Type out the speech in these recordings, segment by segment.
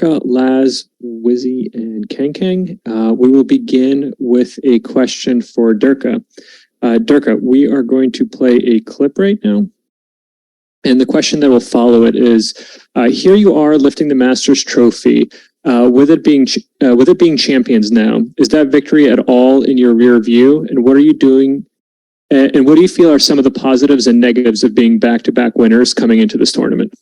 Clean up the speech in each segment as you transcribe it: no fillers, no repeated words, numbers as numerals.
Laz, Whzy, and Kang. We will begin with a question for Derke. Derke, we are going to play a clip right now. And the question that will follow it is, here you are lifting the Masters trophy, with it being champions now. Is that victory at all in your rear view? And what are you doing? And what do you feel are some of the positives and negatives of being back-to-back winners coming into this tournament?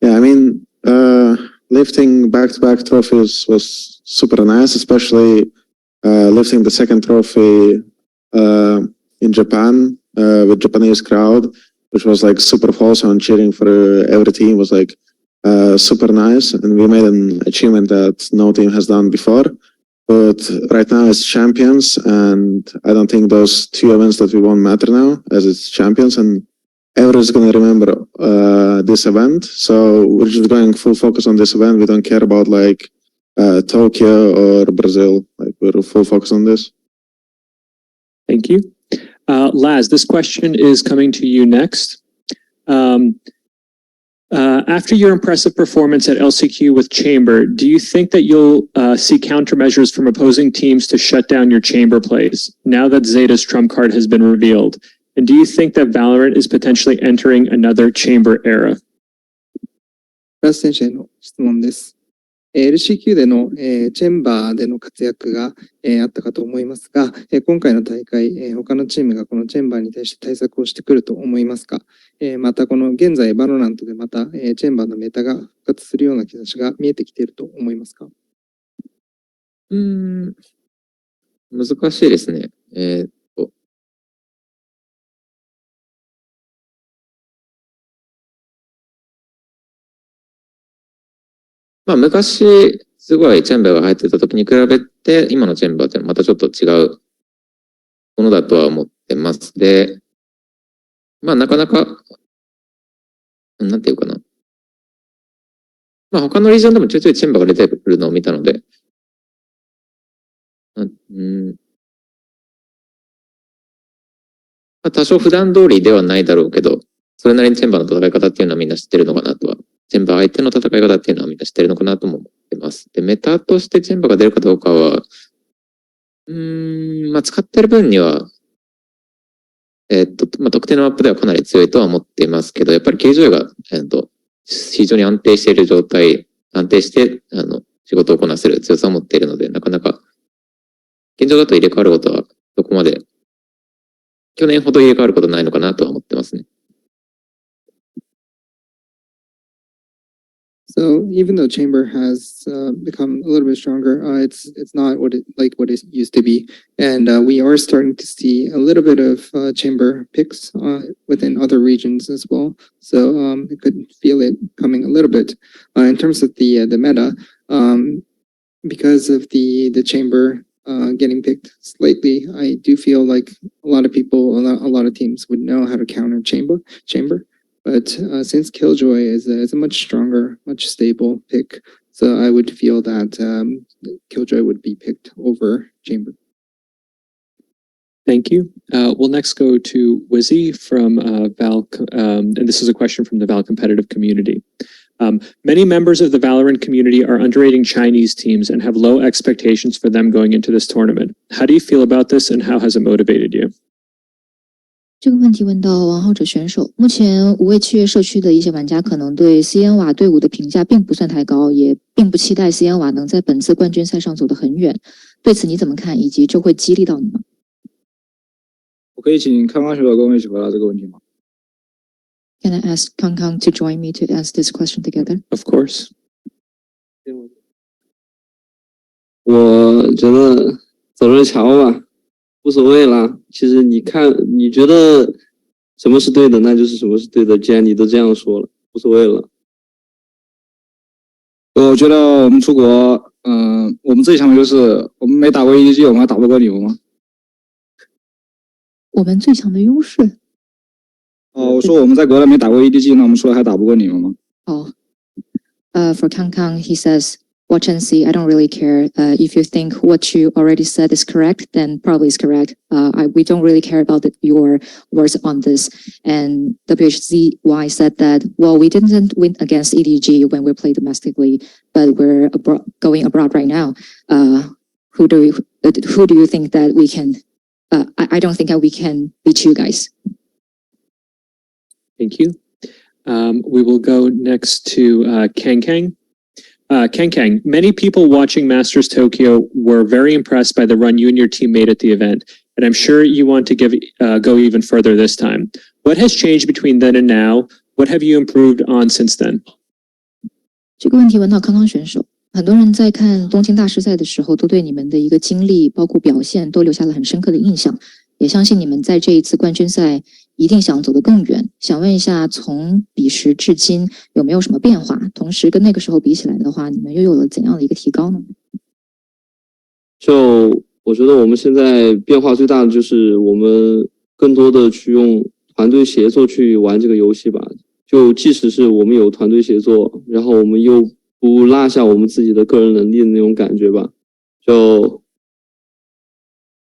Yeah, I mean, lifting back-to-back trophies was super nice, especially lifting the second trophy in Japan with Japanese crowd, which was like super wholesome and cheering for every team was like super nice, and we made an achievement that no team has done before. But right now it's champions, and I don't think those two events that we won matter now, as it's champions, and everyone's going to remember this event. So we're just going full focus on this event. We don't care about like Tokyo or Brazil. Like we're full focus on this. Thank you. Laz, this question is coming to you next. After your impressive performance at LCQ with Chamber, do you think that you'll see countermeasures from opposing teams to shut down your Chamber plays now that Zeta's trump card has been revealed? And do you think that Valorant is potentially entering another Chamber era? ラス選手への質問です。LCQ での、チェンバーでの活躍が、あったかと思いますが、今回の大会、他のチームがこのチェンバーに対して対策をしてくると思いますか？またこの現在バロラントでまた、チェンバーのメタが復活するような兆しが見えてきていると思いますか？難しいですね。まあ昔、すごいチェンバーが入ってた時に比べて、今のチェンバーってまたちょっと違うものだとは思ってます。で、まあなかなか、なんていうかな。まあ他のリージョンでもちょいちょいチェンバーが出てくるのを見たので、まあ多少普段通りではないだろうけど、それなりにチェンバーの戦い方っていうのはみんな知ってるのかなとは。チェンバー相手の戦い方っていうのはみんな知ってるのかなとも思ってます。で、メタとしてチェンバーが出るかどうかは、まあ使ってる分には、まあ特定のマップではかなり強いとは思っていますけど、やっぱり形状が、非常に安定している状態、安定して、仕事をこなせる強さを持っているので、なかなか、現状だと入れ替わることは、どこまで、去年ほど入れ替わることないのかなとは思ってますね。So even though Chamber has become a little bit stronger, it's not what it used to be, and we are starting to see a little bit of Chamber picks within other regions as well. So I could feel it coming a little bit in terms of the meta, because of the Chamber getting picked slightly. I do feel like a lot of people, a lot of teams would know how to counter Chamber. But since Killjoy is a much stronger, much stable pick, so I would feel that Killjoy would be picked over Chamber. Thank you. We'll next go to Whzy from Val, and this is a question from the Val competitive community. Many members of the Valorant community are underrating Chinese teams and have low expectations for them going into this tournament. How do you feel about this, and how has it motivated you? 这个问题问到王后者选手，目前五位7月社区的一些玩家可能对 CN 瓦队伍的评价并不算太高，也并不期待 CN 瓦能在本次冠军赛上走得很远。对此你怎么看，以及这会激励到你吗？我可以请康康选手跟我一起回答这个问题吗？ Can I ask Kang Kang to join me to answer this question together? Of course. 我觉得走着瞧吧。无所谓啦，其实你看，你觉得什么是对的，那就是什么是对的。既然你都这样说了，无所谓了。我觉得我们出国，我们最强的就是我们没打过 EDG， 我们还打不过你们吗？我们最强的优势？我说我们在国内没打过 EDG， 那我们出来还打不过你们吗？For Kang Kang, he says watch and see. I don't really care. If you think what you already said is correct, then probably is correct. We don't really care about your words on this. And whzy said that, well, we didn't win against EDG when we played domestically, but we're going abroad right now. Who do you think that we can? I don't think that we can beat you guys. Thank you. We will go next to Kang. Kang, many people watching Masters Tokyo were very impressed by the run you and your team made at the event, and I'm sure you want to go even further this time. What has changed between then and now? What have you improved on since then? 这个问题问到康康选手，很多人在看东京大师赛的时候，都对你们的一个经历，包括表现，都留下了很深刻的印象。也相信你们在这一次冠军赛一定想走得更远。想问一下，从彼时至今有没有什么变化？同时跟那个时候比起来的话，你们又有了怎样的一个提高呢？就我觉得我们现在变化最大的就是我们更多的去用团队协作去玩这个游戏吧。就即使是我们有团队协作，然后我们又不落下我们自己的个人能力的那种感觉吧。就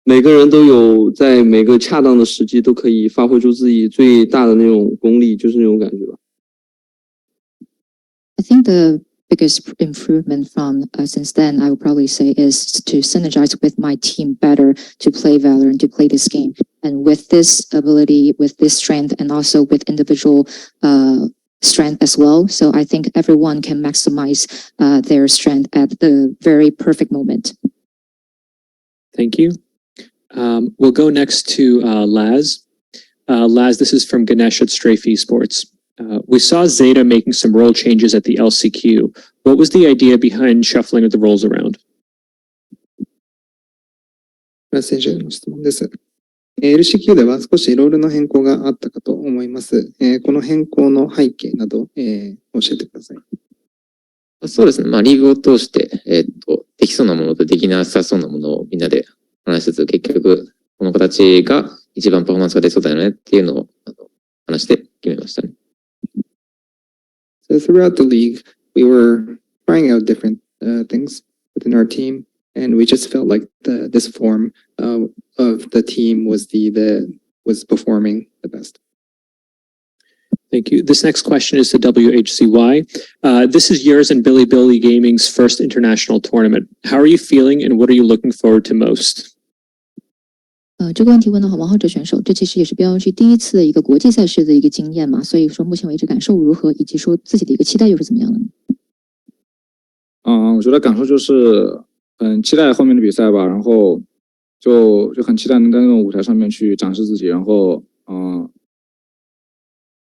每个人都有在每个恰当的时机都可以发挥出自己最大的那种功力，就是那种感觉吧。I think the biggest improvement from since then, I would probably say, is to synergize with my team better to play Valorant, to play this game. And with this ability, with this strength, and also with individual strength as well. So I think everyone can maximize their strength at the very perfect moment. Thank you. We'll go next to Laz. Laz, this is from Ganesh at Strafe Esports. We saw Zeta making some role changes at the LCQ. What was the idea behind shuffling of the roles around? 選手の質問です。LCQ では少しロールの変更があったかと思います。この変更の背景など、教えてください。そうですね。まあ、リーグを通して、できそうなものとできなさそうなものをみんなで話しつつ、結局、この形が一番パフォーマンスが出そうだよねっていうのを話して決めましたね。So throughout the league, we were trying out different things within our team, and we just felt like this form of the team was was performing the best. Thank you. This next question is to whzy. This is yours and Billy Gaming's first international tournament. How are you feeling and what are you looking forward to most? 这个问题问到王浩哲选手，这其实也是 BLG 第一次的一个国际赛事的一个经验嘛，所以说目前为止感受如何，以及说自己的一个期待又是怎么样的呢？我觉得感受就是很期待后面的比赛吧，然后就很期待能在那种舞台上面去展示自己，然后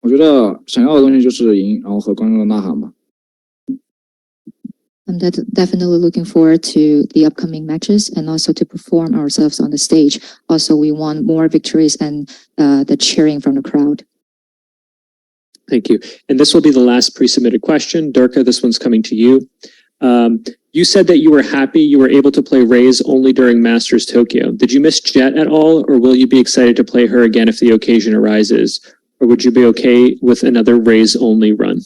我觉得想要的东西就是赢，然后和观众的呐喊吧。I'm definitely looking forward to the upcoming matches and also to perform ourselves on the stage. Also, we want more victories and the cheering from the crowd. Thank you. And this will be the last pre-submitted question. Derke, this one's coming to you. You said that you were happy you were able to play Raze only during Masters Tokyo. Did you miss Jet at all, or will you be excited to play her again if the occasion arises? Or would you be okay with another Raze only run?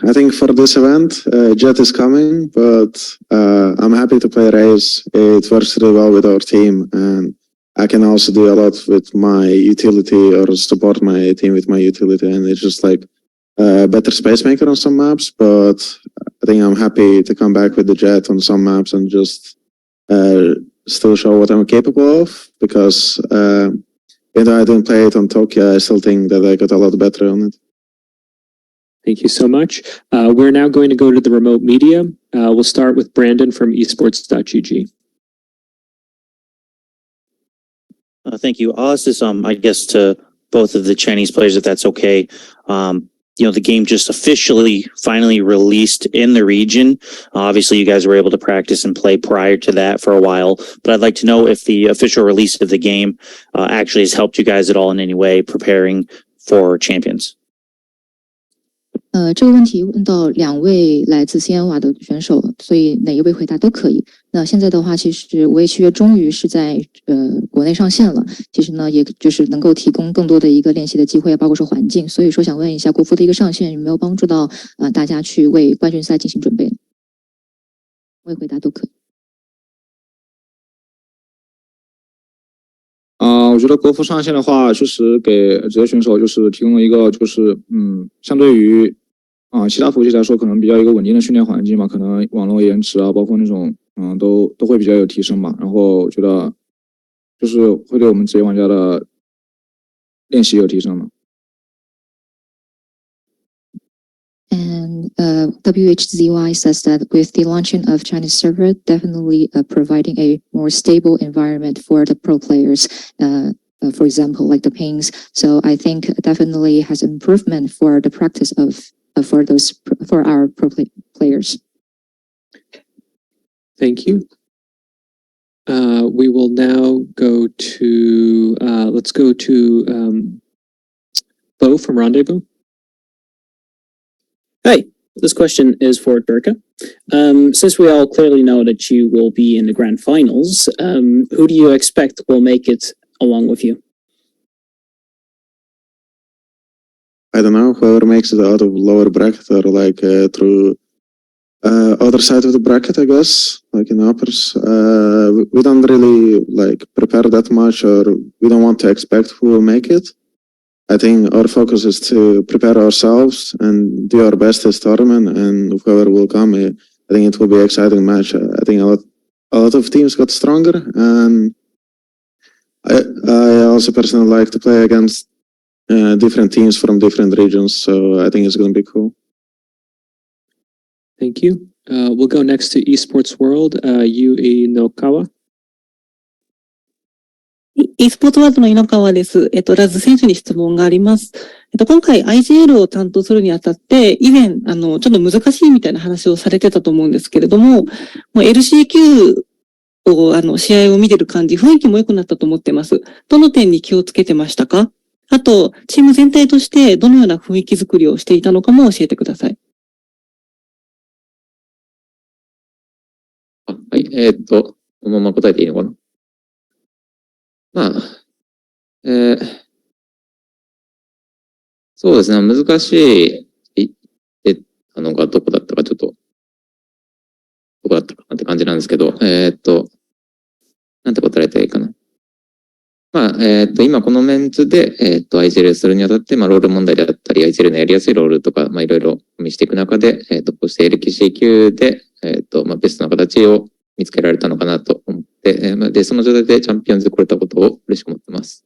I think for this event, Jet is coming, but I'm happy to play Raze. It works really well with our team, and I can also do a lot with my utility or support my team with my utility, and it's just like a better space maker on some maps, but I think I'm happy to come back with the Jet on some maps and just still show what I'm capable of, because even though I didn't play it on Tokyo, I still think that I got a lot better on it. Thank you so much. We're now going to go to the remote media. We'll start with Brandon from esports.gg. Thank you. I'll ask this, I guess, to both of the Chinese players, if that's okay. The game just officially finally released in the region. Obviously, you guys were able to practice and play prior to that for a while, but I'd like to know if the official release of the game actually has helped you guys at all in any way preparing for Champions. 这个问题问到2位来自西安瓦的选手，所以哪一位回答都可以。那现在的话，其实5位契约终于是在国内上线了，其实呢，也就是能够提供更多的一个练习的机会，包括说环境。所以说想问一下，国服的一个上线有没有帮助到大家去为冠军赛进行准备？5位回答都可以。我觉得国服上线的话，确实给职业选手就是提供了一个就是相对于其他服务器来说，可能比较一个稳定的训练环境嘛，可能网络延迟啊，包括那种都会比较有提升嘛。然后我觉得就是会对我们职业玩家的练习有提升嘛。And whzy says that with the launching of Chinese server, definitely providing a more stable environment for the pro players, for example, like the pings. So I think definitely has improvement for the practice of for our pro players. Thank you. We will now go to let's go to Bo from Rendezvous. Hi, this question is for Derke. Since we all clearly know that you will be in the grand finals, who do you expect will make it along with you? I don't know, whoever makes it out of lower bracket or like through other side of the bracket, I guess, like in uppers. We don't really like prepare that much, or we don't want to expect who will make it. I think our focus is to prepare ourselves and do our best this tournament, and whoever will come, I think it will be an exciting match. I think a lot of teams got stronger, and I also personally like to play against different teams from different regions, so I think it's going to be cool. Thank you. We'll go next to Esports World, Yui Nokawa. e スポーツワールドの井ノ川です。ラズ選手に質問があります。今回 IGL を担当するにあたって、以前、ちょっと難しいみたいな話をされてたと思うんですけれども、LCQ を、試合を見てる感じ、雰囲気も良くなったと思ってます。どの点に気をつけてましたか？あと、チーム全体としてどのような雰囲気作りをしていたのかも教えてください。はい、このまま答えていいのかな？まあ、そうですね、難しいのがどこだったかちょっと、どこだったかなって感じなんですけど、なんて答えたらいいかな。まあ、今このメンツで、IGL するにあたって、まあ、ロール問題であったり、IGL のやりやすいロールとか、まあ、いろいろ見していく中で、こうして LKC で、まあ、ベストな形を見つけられたのかなと思って、で、その状態でチャンピオンズ来れたことを嬉しく思ってます。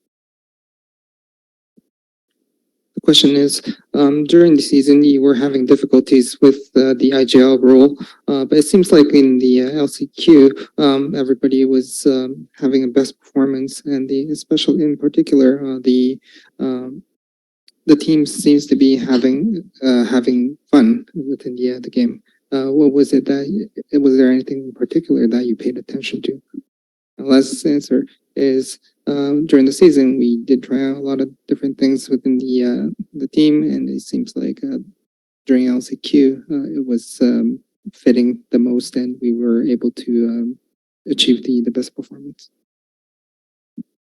The question is, during the season, you were having difficulties with the IGL role, but it seems like in the LCQ, everybody was having a best performance, and especially in particular, the team seems to be having fun within the game. What was it was there anything in particular that you paid attention to? Last answer is, during the season, we did try out a lot of different things within the team, and it seems like during LCQ, it was fitting the most, and we were able to achieve the best performance.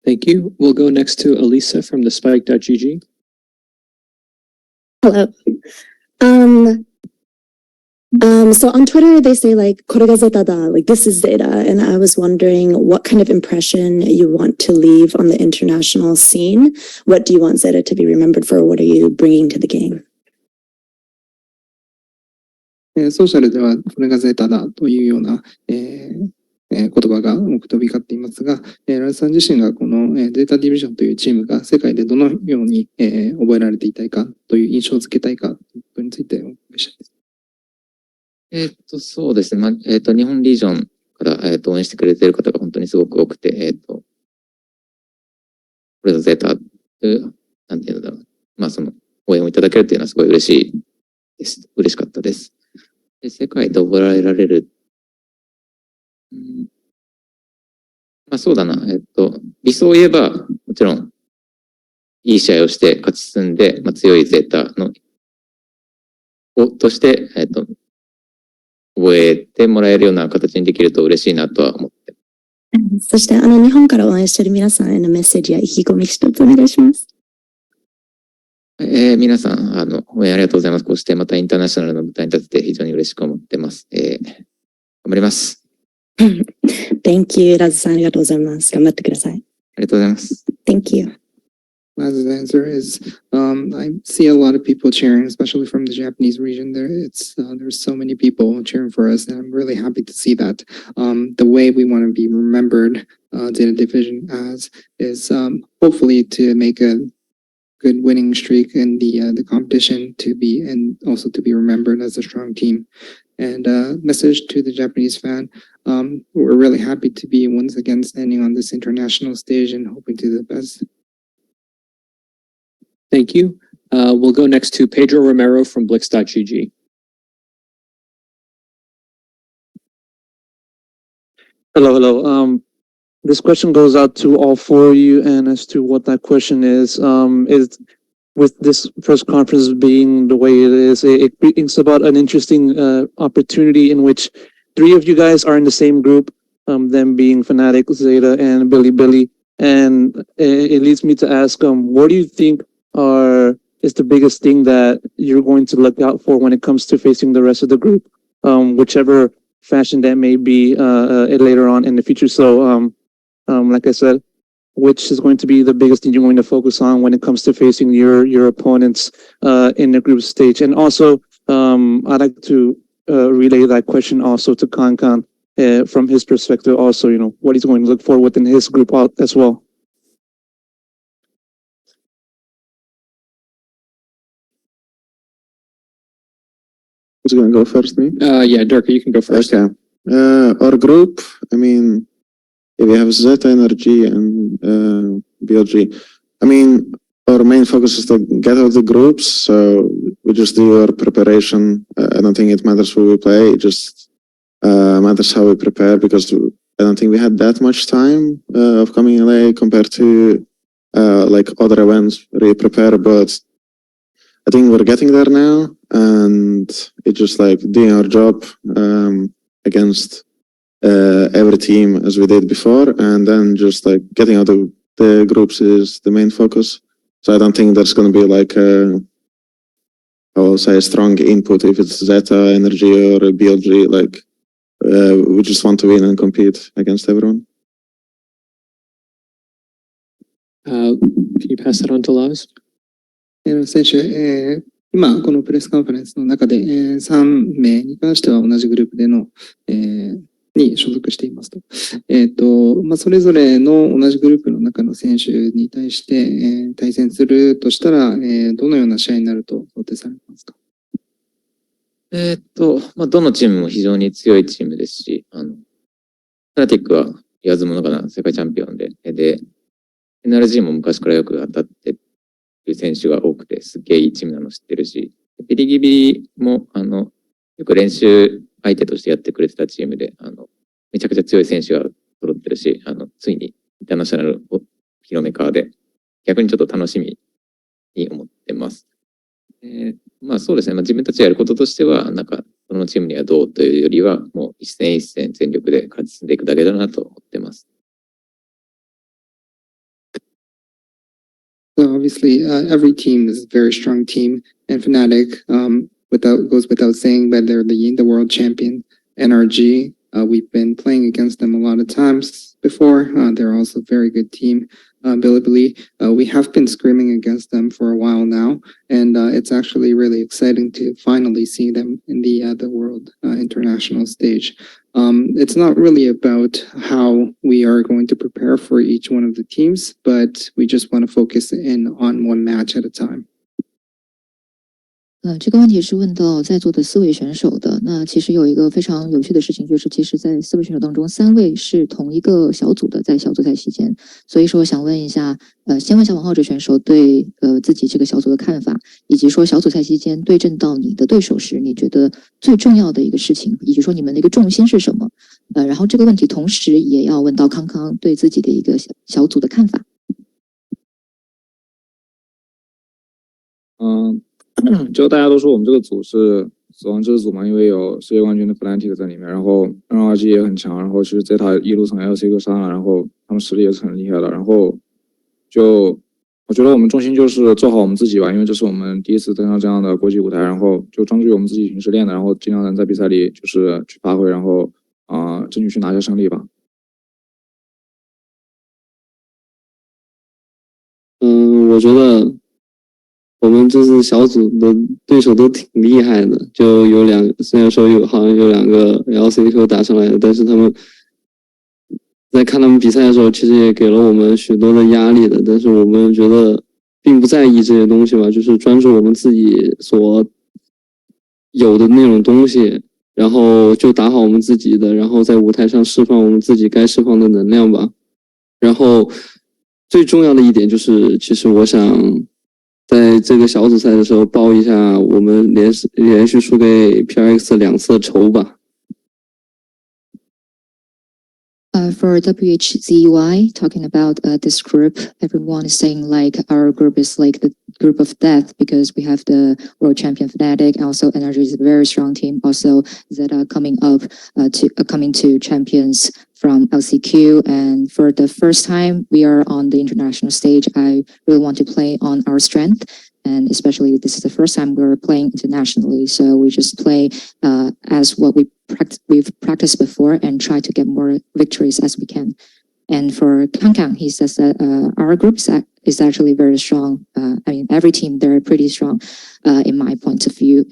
Thank you. We'll go next to Elisa from the Spike.gg. Hello. So on Twitter, they say like, これがゼタだ, like this is Zeta. And I was wondering what kind of impression you want to leave on the international scene. What do you want Zeta to be remembered for? What are you bringing to the game? ソーシャルではこれがゼータだというような、言葉が多く飛び交っていますが、ラズさん自身がこの、ゼータディビジョンというチームが世界でどのように、覚えられていたいかという印象をつけたいかということについてお伺いしたいです。そうですね。まあ、日本リージョンから、応援してくれている方が本当にすごく多くて、これぞゼータ、なんていうんだろう。まあ、その、応援をいただけるというのはすごい嬉しいです。嬉しかったです。で、世界で覚えられる。まあ、そうだな。理想を言えば、もちろん、いい試合をして勝ち進んで、まあ、強いゼータのとして、覚えてもらえるような形にできると嬉しいなとは思ってます。そして、日本から応援している皆さんへのメッセージや意気込み一つお願いします。皆さん、応援ありがとうございます。こうしてまたインターナショナルの舞台に立てて非常に嬉しく思ってます。頑張ります。Thank you, ラズさんありがとうございます。頑張ってください。ありがとうございます。Thank you. Laz's answer is, I see a lot of people cheering, especially from the Japanese region. There's so many people cheering for us, and I'm really happy to see that. The way we want to be remembered, Data Division as is hopefully to make a good winning streak in the competition and also to be remembered as a strong team. And message to the Japanese fan, we're really happy to be once again standing on this international stage and hoping to do the best. Thank you. We'll go next to Pedro Romero from Blix.gg. Hello. This question goes out to all four of you, and as to what that question is with this press conference being the way it is, it brings about an interesting opportunity in which three of you guys are in the same group, them being Fnatic, Zeta, and Billy. And it leads me to ask, what do you think is the biggest thing that you're going to look out for when it comes to facing the rest of the group, whichever fashion that may be later on in the future? So, like I said, which is going to be the biggest thing you're going to focus on when it comes to facing your opponents in the group stage? And also, I'd like to relay that question also to Kankan from his perspective also, what he's going to look for within his group as well. Who's going to go first, me? Yeah, Derke, you can go first. Okay. Our group, we have Zeta Energy and BLG. Our main focus is to get out the groups, so we just do our preparation. I don't think it matters who we play, it just matters how we prepare, because I don't think we had that much time of coming LA compared to like other events where we prepare, but I think we're getting there now, and it's just like doing our job against every team as we did before, and then just like getting out of the groups is the main focus. So I don't think there's going to be like I will say a strong input if it's Zeta, Energy, or BLG. Like we just want to win and compete against everyone. Can you pass that on to Laz? 選手、今このプレスカンファレンスの中で、3名に関しては同じグループでの、に所属していますと。それぞれの同じグループの中の選手に対して、対戦するとしたら、どのような試合になると想定されますか？どのチームも非常に強いチームですし、フナティックは言わずものかな世界チャンピオンで、NRG も昔からよく当たってる選手が多くて、すっげえいいチームなの知ってるし、ビリギビも、よく練習相手としてやってくれてたチームで、めちゃくちゃ強い選手が揃ってるし、ついにインターナショナル広め側で、逆にちょっと楽しみに思ってます。そうですね、自分たちがやることとしては、そのチームにはどうというよりは、もう一戦一戦全力で勝ち進んでいくだけだなと思ってます。So obviously, every team is a very strong team, and Fnatic, goes without saying, but they're the world champion. NRG, we've been playing against them a lot of times before. They're also a very good team. Bilibili, we have been screaming against them for a while now, and it's actually really exciting to finally see them in the world international stage. It's not really about how we are going to prepare for each one of the teams, but we just want to focus in on one match at a time. 这个问题是问到在座的4位选手的。那其实有一个非常有趣的事情，就是其实在4位选手当中，3位是同一个小组的，在小组赛期间。所以说想问一下，先问一下王浩哲选手对自己这个小组的看法，以及说小组赛期间对阵到你的对手时，你觉得最重要的一个事情，以及说你们的一个重心是什么？然后这个问题同时也要问到康康对自己的一个小组的看法。就大家都说我们这个组是死亡之组嘛，因为有世界冠军的 Fnatic 在里面，然后 NRG 也很强，然后其实 Zeta 一路从 LC 哥杀了，然后他们实力也是很厉害的，然后就我觉得我们重心就是做好我们自己吧，因为这是我们第一次登上这样的国际舞台，然后就专注于我们自己平时练的，然后尽量能在比赛里就是去发挥，然后争取去拿下胜利吧。我觉得我们这次小组的对手都挺厉害的，就有虽然说好像有2个 LCK 打上来的，但是他们在看他们比赛的时候，其实也给了我们许多的压力的，但是我们觉得并不在意这些东西吧，就是专注我们自己所有的那种东西，然后就打好我们自己的，然后在舞台上释放我们自己该释放的能量吧。然后最重要的一点就是，其实我想在这个小组赛的时候报一下我们连续输给 PRX 2次仇吧。For whzy, talking about this group, everyone is saying like our group is like the group of death because we have the world champion Fnatic. Also, Energy is a very strong team. Also, Zeta coming up coming to champions from LCQ. And for the first time we are on the international stage, I really want to play on our strength. And especially this is the first time we're playing internationally, so we just play as what we've practiced before and try to get more victories as we can. And for Kang, he says that our group is actually very strong. I mean, every team they're pretty strong in my point of view.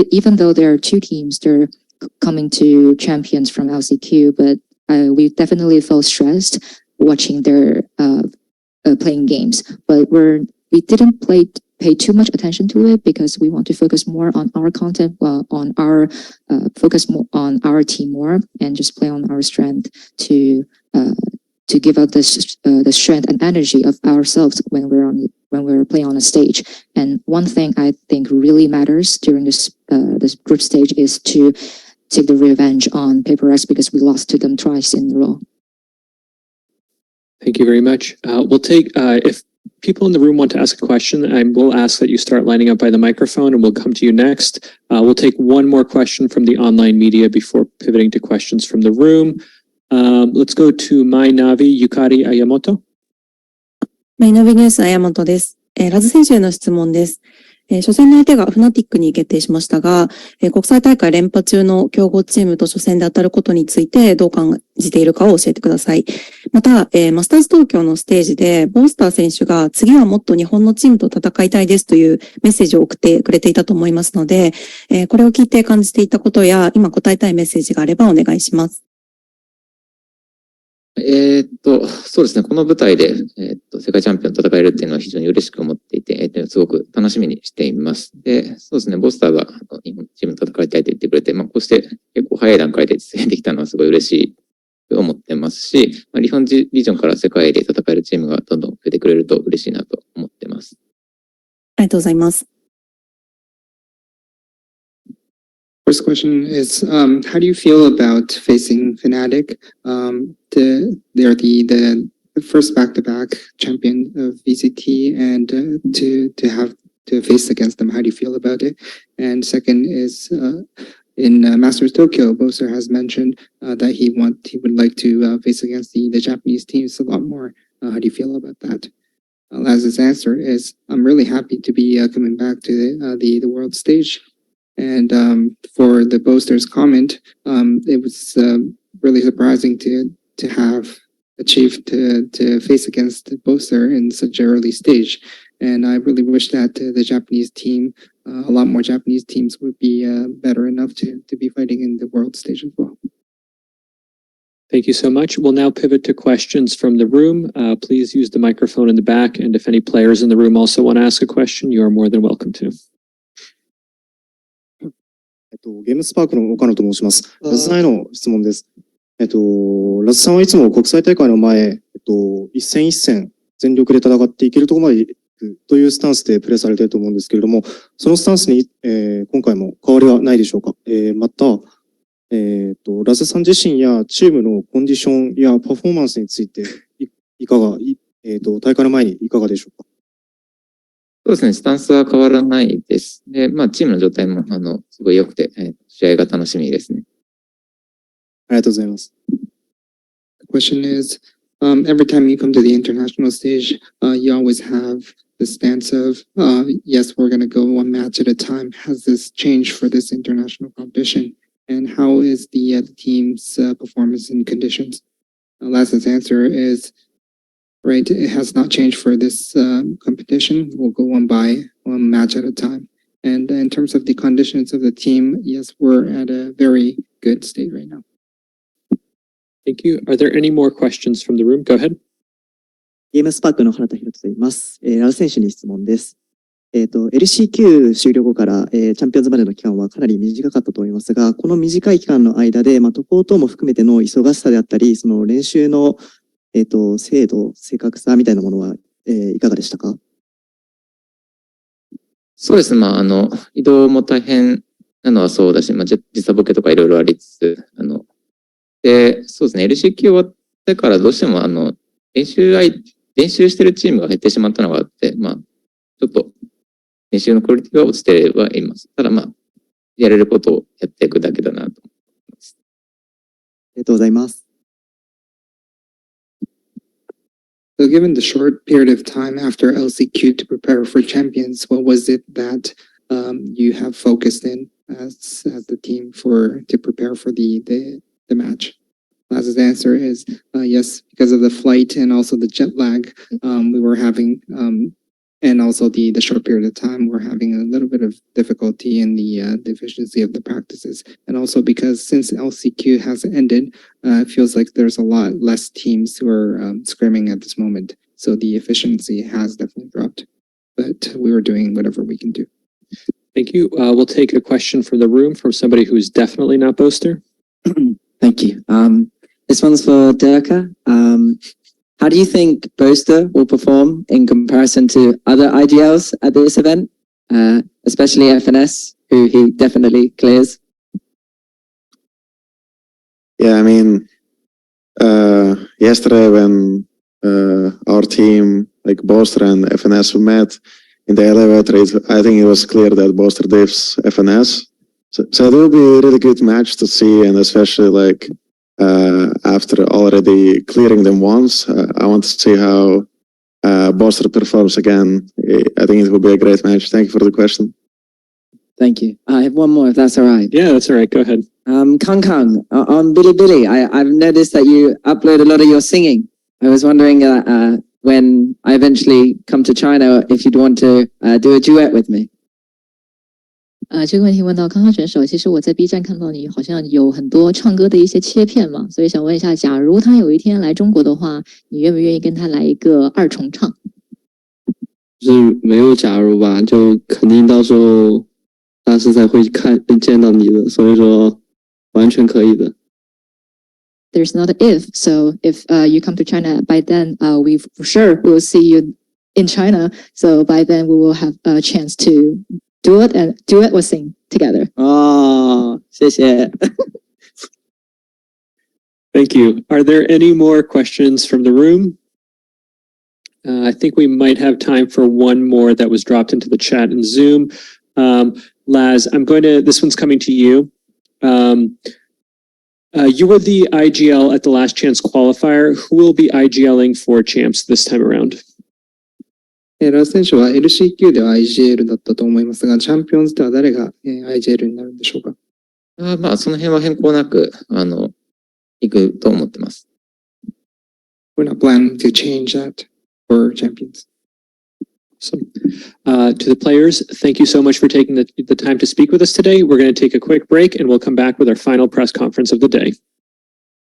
Even though there are 2 teams, they're coming to champions from LCQ, but we definitely felt stressed watching their playing games. But we didn't pay too much attention to it because we want to focus more on our content, focus more on our team more, and just play on our strength to give out the strength and energy of ourselves when we're playing on a stage. And one thing I think really matters during this group stage is to take the revenge on Paper X because we lost to them twice in a row. Thank you very much. We'll take if people in the room want to ask a question, I will ask that you start lining up by the microphone and we'll come to you next. We'll take one more question from the online media before pivoting to questions from the room. Let's go to My Navi Yukari Ayamoto. マイナビニュース綾本です。ラズ選手への質問です。初戦の相手がフナティックに決定しましたが、国際大会連覇中の強豪チームと初戦で当たることについてどう感じているかを教えてください。また、マスターズ東京のステージでボースター選手が次はもっと日本のチームと戦いたいですというメッセージを送ってくれていたと思いますので、これを聞いて感じていたことや今答えたいメッセージがあればお願いします。そうですね。この舞台で、世界チャンピオン戦えるっていうのは非常に嬉しく思っていて、すごく楽しみにしています。で、そうですね。ボスターが日本チームと戦いたいと言ってくれて、こうして結構早い段階で実現できたのはすごい嬉しいと思ってますし、日本リージョンから世界で戦えるチームがどんどん増えてくれると嬉しいなと思ってます。ありがとうございます。First question is, how do you feel about facing Fnatic? They're the first back-to-back champion of VCT, and to have to face against them, how do you feel about it? And second is, in Masters Tokyo, Boser has mentioned that he would like to face against the Japanese teams a lot more. How do you feel about that? Laz's answer is, I'm really happy to be coming back to the world stage. And for the Boaster's comment, it was really surprising to have achieved to face against Boaster in such an early stage. And I really wish that the Japanese team, a lot more Japanese teams would be better enough to be fighting in the world stage as well. Thank you so much. We'll now pivot to questions from the room. Please use the microphone in the back. And if any players in the room also want to ask a question, you are more than welcome to. ゲームスパークの岡野と申します。ラズさんへの質問です。ラズさんはいつも国際大会の前、一戦一戦全力で戦っていけるところまで行くというスタンスでプレーされていると思うんですけれども、そのスタンスに、今回も変わりはないでしょうか。また、ラズさん自身やチームのコンディションやパフォーマンスについていかが、大会の前にいかがでしょうか。そうですね、スタンスは変わらないです。で、まあ、チームの状態も、すごい良くて、試合が楽しみですね。ありがとうございます。The question is, every time you come to the international stage, you always have the stance of, yes, we're going to go one match at a time. Has this changed for this international competition? And how is the team's performance and conditions? Laz's answer is, right, it has not changed for this competition. We'll go one match at a time. And in terms of the conditions of the team, yes, we're at a very good state right now. Thank you. Are there any more questions from the room? Go ahead. ゲームスパークの原田博人と言います。ラズ選手に質問です。LCQ 終了後から、チャンピオンズまでの期間はかなり短かったと思いますが、この短い期間の間で、渡航等も含めての忙しさであったり、その練習の、精度、正確さみたいなものは、いかがでしたか？そうですね、まあ、移動も大変なのはそうだし、まあ、時差ボケとかいろいろありつつ、で、そうですね、LCQ 終わってからどうしても、練習してるチームが減ってしまったのがあって、まあ、ちょっと、練習のクオリティが落ちてはいます。ただまあ、やれることをやっていくだけだなと思います。ありがとうございます。So given the short period of time after LCQ to prepare for champions, what was it that you have focused in as the team to prepare for the match? Laz's answer is yes, because of the flight and also the jet lag we were having, and also the short period of time, we're having a little bit of difficulty in the efficiency of the practices. And also because since LCQ has ended, it feels like there's a lot less teams who are scrimming at this moment. So the efficiency has definitely dropped, but we were doing whatever we can do. Thank you. We'll take a question from the room from somebody who's definitely not Boaster. Thank you. This one's for Derke. How do you think Boaster will perform in comparison to other IGLs at this event, especially FNS, who he definitely clears? Yeah, I mean, yesterday when our team, like Boaster and FNS, met in the elevator, I think it was clear that Boaster dips FNS. So it will be a really good match to see, and especially like after already clearing them once, I want to see how Boaster performs again. I think it will be a great match. Thank you for the question. Thank you. I have one more, if that's all right. Yeah, that's all right. Go ahead. Kang, on Bilibili, I've noticed that you upload a lot of your singing. I was wondering when I eventually come to China, if you'd want to do a duet with me. 这个问题问到康康选手，其实我在 B 站看到你好像有很多唱歌的一些切片嘛，所以想问一下，假如他有一天来中国的话，你愿不愿意跟他来一个二重唱？就是没有假如吧，就肯定到时候大师才会见到你的，所以说完全可以的。There's not an if, so if you come to China, by then we for sure will see you in China. So by then we will have a chance to duet or sing together. 哦，谢谢。Thank you. Are there any more questions from the room? I think we might have time for one more that was dropped into the chat in Zoom. Laz, this one's coming to you. You were the IGL at the last chance qualifier. Who will be IGLing for champs this time around? ラズ選手は LCQ では IGL だったと思いますが、チャンピオンズでは誰が IGL になるんでしょうか？まあ、その辺は変更なく、行くと思ってます。We're not planning to change that for champions. Awesome. To the players, thank you so much for taking the time to speak with us today. We're going to take a quick break and we'll come back with our final press conference of the day.